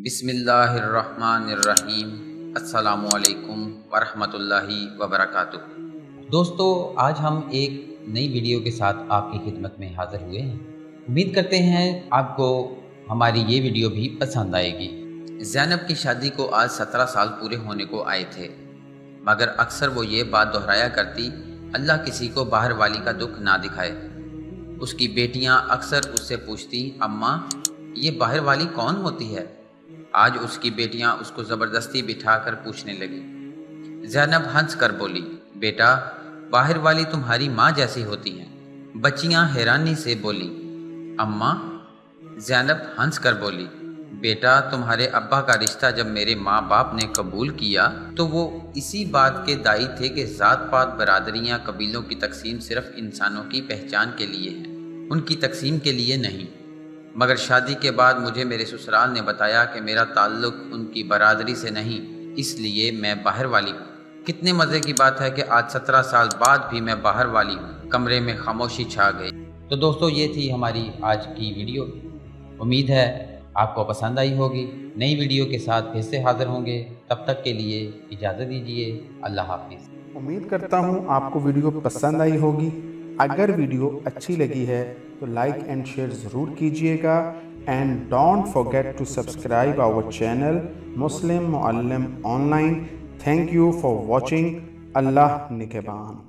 بسم اللہ الرحمن الرحیم۔ السلام علیکم ورحمۃ اللہ وبرکاتہ۔ دوستو، آج ہم ایک نئی ویڈیو کے ساتھ آپ کی خدمت میں حاضر ہوئے ہیں۔ امید کرتے ہیں آپ کو ہماری یہ ویڈیو بھی پسند آئے گی۔ زینب کی شادی کو آج 17 سال پورے ہونے کو آئے تھے، مگر اکثر وہ یہ بات دہرایا کرتی، اللہ کسی کو باہر والی کا دکھ نہ دکھائے۔ اس کی بیٹیاں اکثر اس سے پوچھتی، اماں یہ باہر والی کون ہوتی ہے؟ آج اس کی بیٹیاں اس کو زبردستی بٹھا کر پوچھنے لگی۔ زینب ہنس کر بولی، بیٹا باہر والی تمہاری ماں جیسی ہوتی ہیں۔ بچیاں حیرانی سے بولی، اماں۔ زینب ہنس کر بولی، بیٹا تمہارے ابا کا رشتہ جب میرے ماں باپ نے قبول کیا تو وہ اسی بات کے داعی تھے کہ ذات پات برادریاں قبیلوں کی تقسیم صرف انسانوں کی پہچان کے لیے ہے، ان کی تقسیم کے لیے نہیں۔ مگر شادی کے بعد مجھے میرے سسرال نے بتایا کہ میرا تعلق ان کی برادری سے نہیں، اس لیے میں باہر والی ہوں۔ کتنے مزے کی بات ہے کہ آج 17 سال بعد بھی میں باہر والی ہوں۔ کمرے میں خاموشی چھا گئی۔ تو دوستو، یہ تھی ہماری آج کی ویڈیو۔ امید ہے آپ کو پسند آئی ہوگی۔ نئی ویڈیو کے ساتھ پھر سے حاضر ہوں گے، تب تک کے لیے اجازت دیجیے۔ اللہ حافظ۔ امید کرتا ہوں آپ کو ویڈیو پسند آئی ہوگی۔ اگر ویڈیو اچھی لگی ہے تو لائک اینڈ شیئر ضرور کیجئے گا، and don't forget to subscribe our channel Muslim Muallim online. Thank you for watching. Allah نگہبان۔